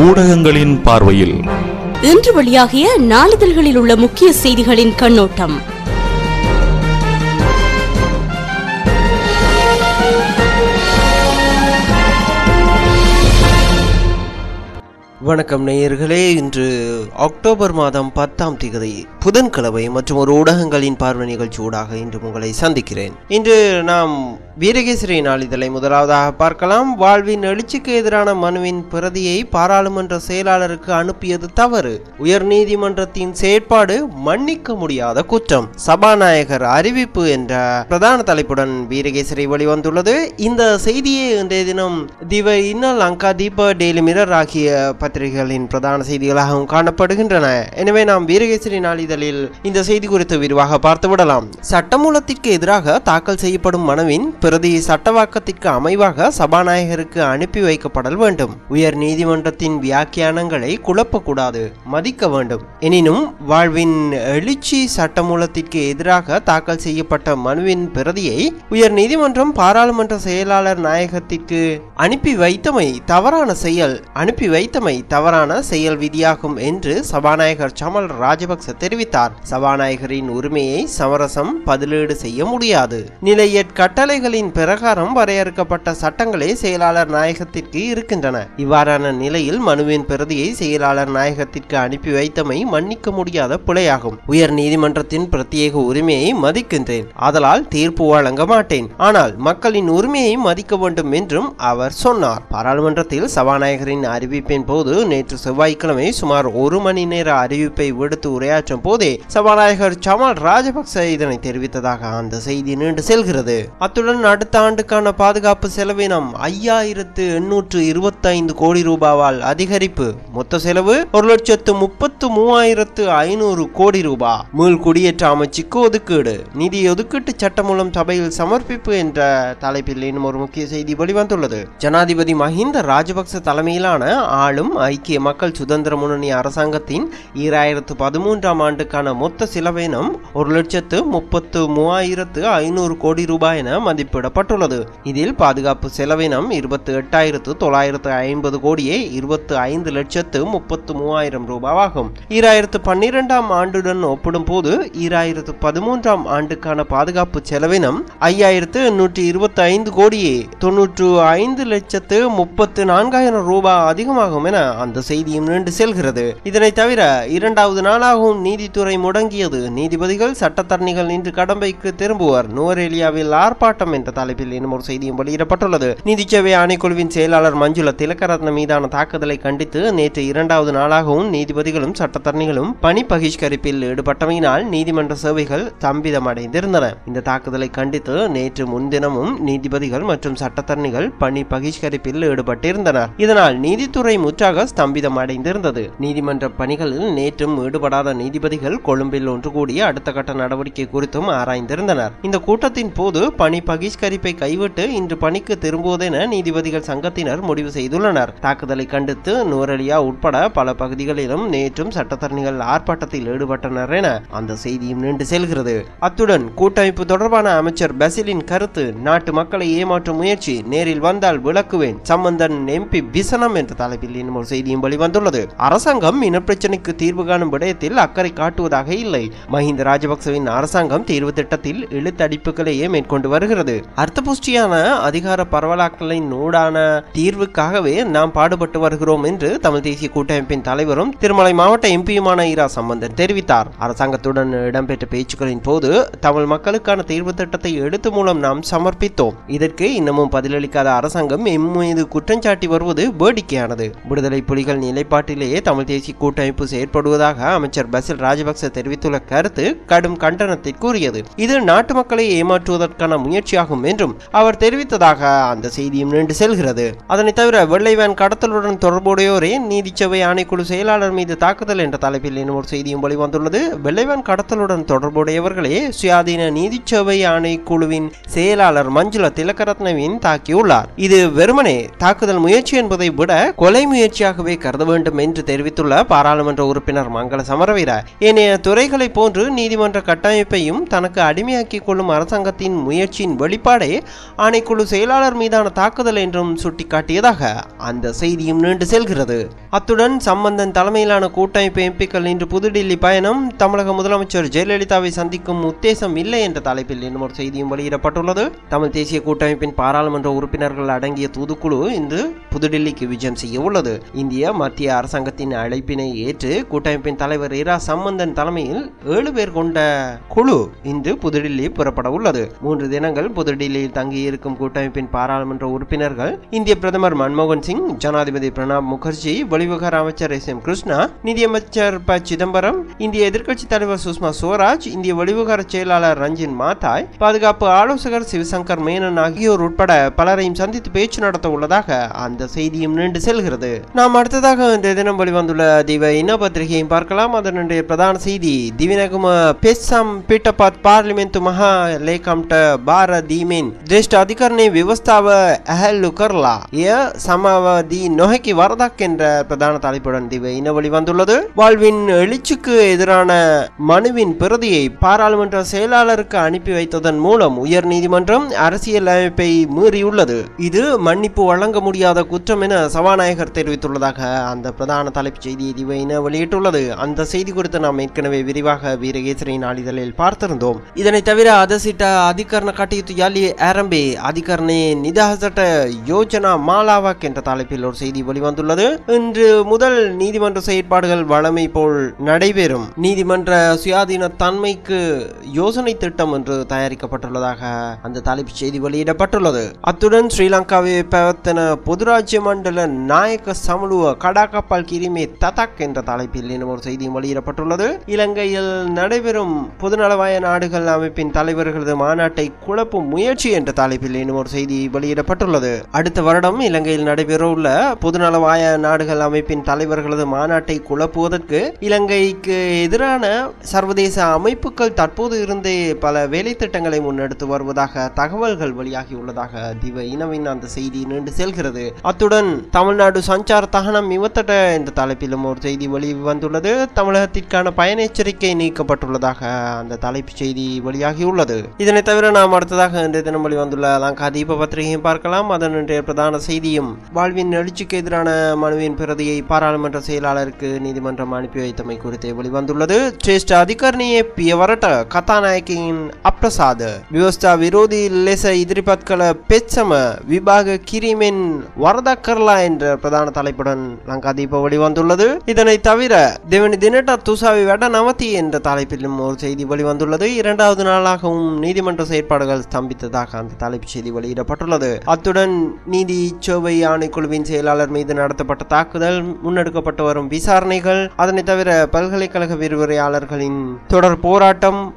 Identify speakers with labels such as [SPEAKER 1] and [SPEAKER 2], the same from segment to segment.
[SPEAKER 1] ஊடகங்களின் பார்வையில்
[SPEAKER 2] இன்று வெளியாகிய நாளிதழ்களில் உள்ள முக்கிய செய்திகளின் கண்ணோட்டம்.
[SPEAKER 3] வணக்கம் நேயர்களே, இன்று அக்டோபர் மாதம் 10ஆம் தேதி புதன்கிழமை மற்றும் ஒரு ஊடகங்களின் பார்வை நிகழ்ச்சி ஊடாக இன்று உங்களை சந்திக்கிறேன். இன்று நாம் வீரகேசரி நாளிதழை முதலாவதாக பார்க்கலாம். வாழ்வின் எழுச்சிக்கு எதிரான மனுவின் பிரதியை பாராளுமன்ற செயலாளருக்கு அனுப்பியது தவறு, உயர் நீதிமன்றத்தின் செயற்பாடு மன்னிக்க முடியாத குற்றம், சபாநாயகர் அறிவிப்பு என்ற பிரதான தலைப்புடன் வீரகேசரி வெளிவந்துள்ளது. இந்த செய்தியை இன்றைய தினம் திவ இன்னல் லங்கா தீப டெய்லி மிரர் ஆகிய பத்திரிகைகளின் பிரதான செய்திகளாகவும் காணப்படுகின்றன. எனவே நாம் வீரகேசரி நாளிதழில் இந்த செய்தி குறித்து விரிவாக பார்த்து விடலாம். சட்டமூலத்திற்கு எதிராக தாக்கல் செய்யப்படும் மனுவின் பிரதி சட்டவாக்கத்திற்கு அமைவாக சபாநாயகருக்கு அனுப்பி வைக்கப்படல் வேண்டும். உயர் நீதிமன்றத்தின் வியாக்கியானங்களை குழப்பக்கூடாது, மதிக்க வேண்டும். எனினும் வாழ்வின் எழுச்சி சட்டமூலத்திற்கு எதிராக தாக்கல் செய்யப்பட்ட மனுவின் பிரதியை உயர் நீதிமன்றம் பாராளுமன்ற செயலாளர் நாயகத்திற்கு அனுப்பி வைத்தமை தவறான செயல் விதியாகும் என்று சபாநாயகர் சமல் ராஜபக்ச தெரிவித்தார். சபாநாயகரின் உரிமையை சமரசம் பதிலீடு செய்ய முடியாது. நிலையற் கட்டளைகளின் பிரகாரம் வரையறுக்கப்பட்ட சட்டங்களே செயலாளர் நாயகத்திற்கு இருக்கின்றன. இவ்வாறான நிலையில் மனுவின் பிரதியை செயலாளர் நாயகத்திற்கு அனுப்பி வைத்தமை மன்னிக்க முடியாத பிழையாகும். உயர் நீதிமன்றத்தின் பிரத்யேக உரிமையை மதிக்கின்றேன், ஆதலால் தீர்ப்பு வழங்க மாட்டேன். ஆனால் மக்களின் உரிமையை மதிக்க வேண்டும் என்றும் அவர் சொன்னார். பாராளுமன்றத்தில் சபாநாயகரின் அறிவிப்பின் போது நேற்று செவ்வாய்க்கிழமை சுமார் 1 மணி நேர அறிவிப்பை விடுத்து உரையாற்றும் போதே சபாநாயகர் சமல் ராஜபக்ச இதனை தெரிவித்ததாக அந்த செய்தி நீண்டு செல்கிறது. அத்துடன் அடுத்த ஆண்டுக்கான பாதுகாப்பு செலவினம் 5825 கோடி ரூபாவால் அதிகரிப்பு, மொத்த செலவு 1,33,500 கோடி ரூபாய். மீள் குடியேற்ற அமைச்சுக்கு ஒதுக்கீடு, நிதி ஒதுக்கீட்டு சட்டம் மூலம் சபையில் சமர்ப்பிப்பு என்ற தலைப்பில் இன்னும் ஒரு முக்கிய செய்தி வெளிவந்துள்ளது. ஜனாதிபதி மஹிந்த ராஜபக்ச தலைமையிலான ஆளும் ஐக்கிய மக்கள் சுதந்திர முன்னணி அரசாங்கத்தின் 2013ஆம் ஆண்டுக்கான மொத்த செலவினம் 1,33,500 கோடி ரூபாய் என மதிப்பிடப்பட்டுள்ளது. இதில் பாதுகாப்பு செலவினம் 28,950 கோடியே 25,33,000 ரூபாயாகும். 2012ஆம் ஆண்டுடன் ஒப்பிடும் போது 2013ஆம் ஆண்டுக்கான பாதுகாப்பு செலவினம் 5,825 கோடியே 95,34,000 ரூபாய் அதிகமாகும் என அந்த செய்தியும் நீண்டு செல்கிறது. இதனை தவிர 2வது நாளாகவும் நீதித்துறை முடங்கியது. நீதிபதிகள் சட்டத்தரணிகள் இன்று கடமைக்கு திரும்புவர், நுவரெலியாவில் ஆர்ப்பாட்டம் என்ற தலைப்பில் இன்னும் ஒரு செய்தியும் வெளியிடப்பட்டுள்ளது. நீதிச்சேவை ஆணைக்குழுவின் செயலாளர் மஞ்சுள திலகரத்ன மீதான தாக்குதலை கண்டித்து நேற்று 2வது நாளாகவும் நீதிபதிகளும் சட்டத்தரணிகளும் பணி பகிஷ்கரிப்பில் ஈடுபட்டமையினால் நீதிமன்ற சேவைகள் ஸ்தம்பிதம் அடைந்திருந்தன. இந்த தாக்குதலை கண்டித்து நேற்று முன்தினமும் நீதிபதிகள் மற்றும் சட்டத்தரணிகள் பணி பகிஷ்கரிப்பில் ஈடுபட்டிருந்தனர். இதனால் நீதித்துறை முற்றாக ஸ்தம்பிதம் அடைந்திருந்தது. நீதிமன்ற பணிகளில் நேற்றும் ஈடுபடாத நீதிபதிகள் கொழும்பில் ஒன்று கூடிய அடுத்த கட்ட நடவடிக்கை குறித்தும் ஆராய்ந்திருந்தனர். இந்த கூட்டத்தின் போது பணி பகிஷ்கரிப்பை கைவிட்டு இன்று பணிக்கு திரும்புவதென நீதிபதிகள் சங்கத்தினர் முடிவு செய்துள்ளனர். தாக்குதலை கண்டித்து நுவரெலியா உட்பட பல பகுதிகளிலும் நேற்றும் சட்டத்தரணிகள் ஆர்ப்பாட்டத்தில் ஈடுபட்டனர் என அந்த செய்தியும் நீண்டு செல்கிறது. அத்துடன் கூட்டமைப்பு தொடர்பான அமைச்சர் பசிலின் கருத்து, நாட்டு மக்களை ஏமாற்றும் முயற்சி, நேரில் வந்தால் விளக்குவேன், சம்பந்தன் எம்பி விசனம் என்ற தலைப்பில் இன்னும் ஒரு செய்தியும் வெளிவந்துள்ளது. அரசாங்கம் இனப்பிரச்சனைக்கு தீர்வு காணும் விடயத்தில் அக்கறை காட்டுவதாக இல்லை. மஹிந்த ராஜபக்சவின் அரசாங்கம் தீர்வு திட்டத்தில் இழுத்தடிப்புகளையே மேற்கொண்டு வருகிறது. அர்த்தபுஷ்டியான அதிகார பரவலாக்கலின் ஊடான தீர்வுக்காகவே நாம் பாடுபட்டு வருகிறோம் என்று தமிழ் தேசிய கூட்டமைப்பின் தலைவரும் திருமலை மாவட்ட எம்பியுமான இரா சம்பந்தன் தெரிவித்தார். அரசாங்கத்துடன் இடம்பெற்ற பேச்சுக்களின் போது தமிழ் மக்களுக்கான தீர்வு திட்டத்தை எழுத்து மூலம் நாம் சமர்ப்பித்தோம். இதற்கு இன்னமும் பதிலளிக்காத அரசாங்கம் எம்மீது குற்றஞ்சாட்டி வருவது வேடிக்கையானது. விடுதலை புலிகள் நிலைப்பாட்டிலேயே தமிழ் தேசிய கூட்டமைப்பு செயற்படுவதாக அமைச்சர் பசில் ராஜபக்ச தெரிவித்துள்ள கருத்து கடும் கண்டனத்திற்குரியது. இது நாட்டு மக்களை ஏமாற்றுவதற்கான முயற்சியாகும் என்றும் அவர் தெரிவித்ததாக அந்த செய்தியும் நீண்டு செல்கிறது. அதனை தவிர வெள்ளை வேன் கடத்தலுடன் தொடர்புடையோரே நீதிச்சேவை ஆணைக்குழு செயலாளர் மீது தாக்குதல் என்ற தலைப்பில் இன்னும் ஒரு செய்தியும் வெளிவந்துள்ளது. வெள்ளை வேன் கடத்தலுடன் தொடர்புடையவர்களே சுயாதீன நீதிச்சேவை ஆணைக்குழுவின் செயலாளர் மஞ்சுள திலகரத்னவின் தாக்கியுள்ளார். இது வெறுமனே தாக்குதல் முயற்சி என்பதை விட கொலை முயற்சி முயற்சியாகவே கருத வேண்டும் என்று தெரிவித்துள்ள பாராளுமன்ற உறுப்பினர் மங்கள சமரவீர, ஏனைய துறைகளை போன்று நீதிமன்ற கட்டமைப்பையும் தனக்கு அடிமையாக்கிக் கொள்ளும் அரசாங்கத்தின் முயற்சியின் வெளிப்பாடே ஆணைக்குழு செயலாளர் மீதான தாக்குதல் என்றும் சுட்டிக்காட்டியதாக அந்த செய்தியும் நீண்டு செல்கிறது. அத்துடன் சம்பந்தன் தலைமையிலான கூட்டமைப்பு எம்பிக்கள் இன்று புதுடில்லி பயணம், தமிழக முதலமைச்சர் ஜெயலலிதாவை சந்திக்கும் உத்தேசம் இல்லை என்ற தலைப்பில் இன்னும் ஒரு செய்தியும் வெளியிடப்பட்டுள்ளது. தமிழ் தேசிய கூட்டமைப்பின் பாராளுமன்ற உறுப்பினர்கள் அடங்கிய தூதுக்குழு இன்று புதுடில்லிக்கு விஜயம் செய்ய உள்ளது. இந்திய மத்திய அரசாங்கத்தின் அழைப்பினை ஏற்று கூட்டமைப்பின் தலைவர் இரா சம்பந்தன் தலைமையில் 7 பேர் கொண்ட குழு இன்று புதுடில்லி புறப்பட உள்ளது. 3 தினங்கள் புதுடில்லியில் தங்கியிருக்கும் கூட்டமைப்பின் பாராளுமன்ற உறுப்பினர்கள் இந்திய பிரதமர் மன்மோகன் சிங், ஜனாதிபதி பிரணாப் முகர்ஜி, வெளிவிவகார அமைச்சர் எஸ். எம். கிருஷ்ணா, நிதியமைச்சர் ப. சிதம்பரம், இந்திய எதிர்க்கட்சி தலைவர் சுஷ்மா ஸ்வராஜ், இந்திய வெளிவிவகார செயலாளர் ரஞ்சின் மாதாய், பாதுகாப்பு ஆலோசகர் சிவசங்கர் மேனன் ஆகியோர் உட்பட பலரையும் சந்தித்து பேச்சு நடத்த உள்ளதாக அந்த செய்தியும் நீண்டு செல்கிறது. நாம் அடுத்ததாக இன்றைய தினம் வெளிவந்துள்ள திவ இன பத்திரிகையும் பார்க்கலாம். அதனுடைய பிரதான செய்தி, திவினகும பெஸ்ஸம் பீட்டபாத் பார்லிமெண்ட் மகா லேகம்ட பார தீமென் ज्येष्ठ अधिकारी व्यवस्थाव अहलु करला य சமாவதி நொஹக்கி வரதாக் என்ற பிரதான தலைப்புடன் திவ இன வெளிவந்துள்ளது. வாழ்வின் எழுச்சிக்கு எதிரான மனுவின் பிரதியை பாராளுமன்ற செயலாளருக்கு அனுப்பி வைத்ததன் மூலம் உயர் நீதிமன்றம் அரசியல் அமைப்பை மீறியுள்ளது. இது மன்னிப்பு வழங்க முடியாத குற்றம் என சபாநாயகர் தெரிவித்துள்ளதாக அந்த பிரதான தலைப்புச் செய்தியை திவ இன வெளியிட்டுள்ளது. அந்த செய்தி குறித்து நாம் ஏற்கனவே விரிவாக வீரகேசரி நாளிதழில் பார்த்திருந்தோம். இதனை தவிர அதசிட்ட அதிகரண கட்டியுத்து யாலி ஆரம்பி அதிகரணே நிதாசட்ட யோஜனா மாலாவாக் என்ற தலைப்பில் ஒரு செய்தி வெளிவந்துள்ளது. இன்று முதல் நீதிமன்ற செயற்பாடுகள் வழமை போல் நடைபெறும். நீதிமன்ற சுயாதீன தன்மைக்கு யோசனை திட்டம் என்று தயாரிக்கப்பட்டுள்ளதாக அந்த தலைப்புச் செய்தி வெளியிடப்பட்டுள்ளது. அத்துடன் ஸ்ரீலங்காவை பவத்தன பொதுராஜ்ய மண்டல நாயக்க சமலுவ கடாகப்பால் கிரிமே ததக் என்ற தலைப்பில் இன்னும் ஒரு செய்தியும் வெளியிடப்பட்டுள்ளது. இலங்கையில் நடைபெறும் பொதுநலவாய நாடுகள் அமைப்பின் தலைவர்களது மாநாட்டை குழப்பும் முயற்சி என்ற தலைப்பில் இன்னும் ஒரு செய்தி வெளியிடப்பட்டுள்ளது. அடுத்த வருடம் இலங்கையில் நடைபெறவுள்ள பொதுநலவாய நாடுகள் அமைப்பின் தலைவர்களது மாநாட்டை குழப்புவதற்கு இலங்கைக்கு எதிரான சர்வதேச அமைப்புகள் தற்போது இருந்தே பல வேலை திட்டங்களை முன்னெடுத்து வருவதாக தகவல்கள் வெளியாகியுள்ளதாக திவ இனவின் அந்த செய்தி நீண்டு செல்கிறது. அத்துடன் தமிழ்நாடு சஞ்சார தகனம் இவத்தட என்ற தலைப்பிலும் ஒரு செய்தி வெளிவந்துள்ளது. தமிழகத்திற்கான பயண எச்சரிக்கை நீக்கப்பட்டுள்ளதாக அந்த தலைப்பு செய்தி வெளியாகியுள்ளது. இதனை தவிர நாம் அடுத்ததாக இன்றைய தினம் வெளிவந்துள்ள லங்கா தீப பத்திரிகையும் பார்க்கலாம். அதனுடைய பிரதான செய்தியும் வாழ்வின் எழுச்சிக்கு எதிரான மனுவின் பிரதியை பாராளுமன்ற செயலாளருக்கு நீதிமன்றம் அனுப்பி வைத்தமை குறித்து வெளிவந்துள்ளது. श्रेष्ठ अधिकारिणीय पियवरट कथानायकिन अप्रसाद व्यवस्था विरोधी लेस इदिरिपत कल पेच्चम विभाग किरीमेन वरदा करला என்ற பிரதான தலைப்புடன் லங்கா தீப வெளிவந்துள்ளது. இதனை தவிர தேவனி தினட்ட துசாவி வட நவதி என்ற தலைப்பிலும் ஒரு செய்தி வெளிவந்துள்ளது. 2வது நாளாகவும் நீதிமன்ற செயற்பாடுகள் ஸ்தம்பித்ததாக அந்த தலைப்பு செய்தி வெளியிடப்பட்டுள்ளது. அத்துடன் நீதி சேவை ஆணைக்குழுவின் செயலாளர் மீது நடத்தப்பட்ட தாக்குதல், முன்னெடுக்கப்பட்டு வரும் விசாரணைகள், அதனை தவிர பல்கலைக்கழக விரிவுரையாளர்களின் தொடர்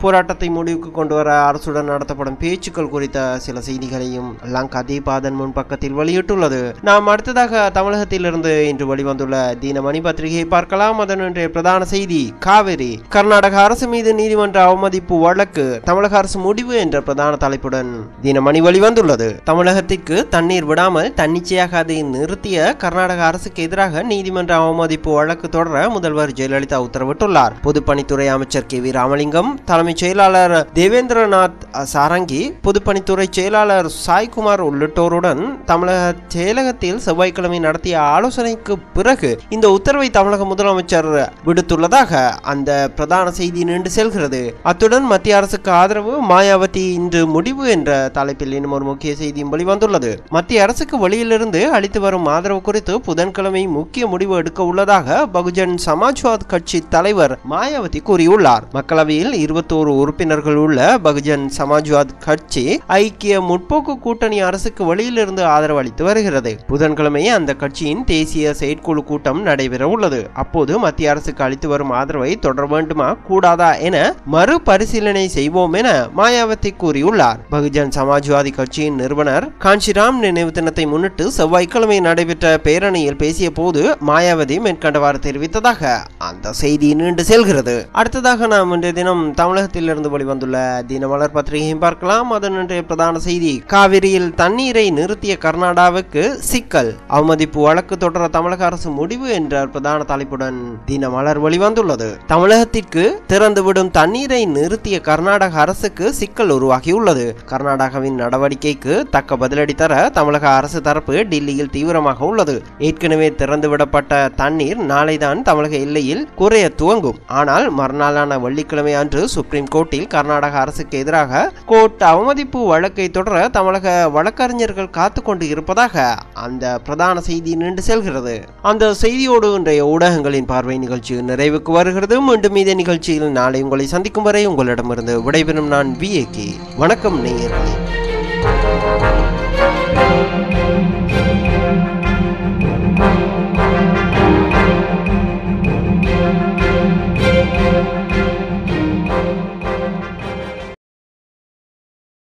[SPEAKER 3] போராட்டத்தை முடிவுக்கு கொண்டு வர அரசுடன் நடத்தப்படும் பேச்சுக்கள் குறித்த சில செய்திகளையும் லங்கா தீப அதன் முன் பக்கத்தில் வெளியிட்டுள்ளது. நாம் அடுத்ததாக தமிழகத்திலிருந்து இன்று வெளிவந்துள்ள தினமணி பத்திரிகையை பார்க்கலாம். அதனுடைய பிரதான செய்தி, காவிரி கர்நாடக அரசு மீது நீதிமன்ற அவமதிப்பு வழக்கு தமிழக அரசு முடிவு என்ற பிரதான தலைப்புடன் தினமணி வெளிவந்துள்ளது. தமிழகத்திற்கு தண்ணீர் விடாமல் தன்னிச்சையாக அதை நிறுத்திய கர்நாடக அரசுக்கு எதிராக நீதிமன்ற அவமதிப்பு வழக்கு தொடர முதல்வர் ஜெயலலிதா உத்தரவிட்டுள்ளார். பொதுப்பணித்துறை அமைச்சர் கே வி ராமலிங்கம், தலைமைச் செயலாளர் தேவேந்திரநாத் சாரங்கி, பொதுப்பணித்துறை செயலாளர் சாய்குமார் உள்ளிட்டோருடன் தமிழக செயலகத்தில் செவ்வாய்க்கிழமை நடத்திய ஆலோசனைக்கு பிறகு இந்த உத்தரவை தமிழக முதலமைச்சர் விடுத்துள்ளதாக அந்த பிரதான செய்தி நீண்டு செல்கிறது. அத்துடன் மத்திய அரசுக்கு ஆதரவு மாயாவதி இன்று முடிவு என்ற தலைப்பில் இன்னும் ஒரு முக்கிய செய்தியும் வெளிவந்துள்ளது. மத்திய அரசுக்கு வெளியிலிருந்து அளித்து வரும் ஆதரவு குறித்து புதன்கிழமை முக்கிய முடிவு எடுக்க உள்ளதாக பகுஜன் சமாஜ்வாத் கட்சி தலைவர் மாயாவதி கூறியுள்ளார். மக்களவையில் 21 உறுப்பினர்கள் உள்ள பகுஜன் சமாஜ்வாத் கட்சி ஐக்கிய முற்போக்கு கூட்டணி அரசுக்கு வெளியிலிருந்து ஆதரவு அளித்து வருகிறது. புதன்கிழமை அந்த கட்சியின் தேசிய செயற்குழு கூட்டம் நடைபெற உள்ளது. அப்போது மத்திய அரசுக்கு அளித்து வரும் ஆதரவை தொடர வேண்டுமா கூடாதா என மறுபரிசீலனை செய்வோம் என மாயாவதி கூறியுள்ளார். பகுஜன் சமாஜ்வாதி கட்சியின் நிறுவனர் காஞ்சிராம் நினைவு தினத்தை முன்னிட்டு செவ்வாய்க்கிழமை நடைபெற்ற பேரணியில் பேசிய போது மாயாவதி மேற்கண்டவாறு தெரிவித்ததாக அந்த செய்தி நீண்டு செல்கிறது. அடுத்ததாக நாம் இன்றைய தினம் தமிழகத்திலிருந்து வெளிவந்துள்ள தினமலர் பத்திரிகையும் பார்க்கலாம். அதனுடைய பிரதான செய்தி, காவிரியில் தண்ணீரை நிறுத்திய கர்நாடகாவுக்கு சிக்கல், அவமதிப்பு வழக்கு தொடர்பாக தொடர தமிழக அரசு முடிவு என்ற பிரதான தலைப்புடன் தினமலர் வெளிவந்துள்ளது. தமிழகத்திற்கு திறந்துவிடும் தண்ணீரை நிறுத்திய கர்நாடக அரசுக்கு சிக்கல் உருவாகியுள்ளது. கர்நாடகாவின் நடவடிக்கைக்கு தக்க பதிலடி தர தமிழக அரசு தரப்பு டில்லியில் தீவிரமாக உள்ளது. ஏற்கனவே திறந்துவிடப்பட்ட தண்ணீர் நாளைதான் தமிழக எல்லையில் குறைய துவங்கும். ஆனால் மறுநாளான வெள்ளிக்கிழமை அன்று சுப்ரீம் கோர்ட்டில் கர்நாடக அரசுக்கு எதிராக கோர்ட் அவமதிப்பு வழக்கை தொடர தமிழக வழக்கறிஞர்கள் காத்து கொண்டு இருப்பதாக அந்த பிரதான செய்தி நின்று செல்கிறது. அந்த செய்தியோடு இன்றைய ஊடகங்களின் பார்வை நிகழ்ச்சி நிறைவுக்கு வருகிறது. மீண்டும் இதே நிகழ்ச்சியில் நாளை உங்களை சந்திக்கும் வரை உங்களிடமிருந்து விடைபெறும் நான் VAK. வணக்கம் நேயர்களே.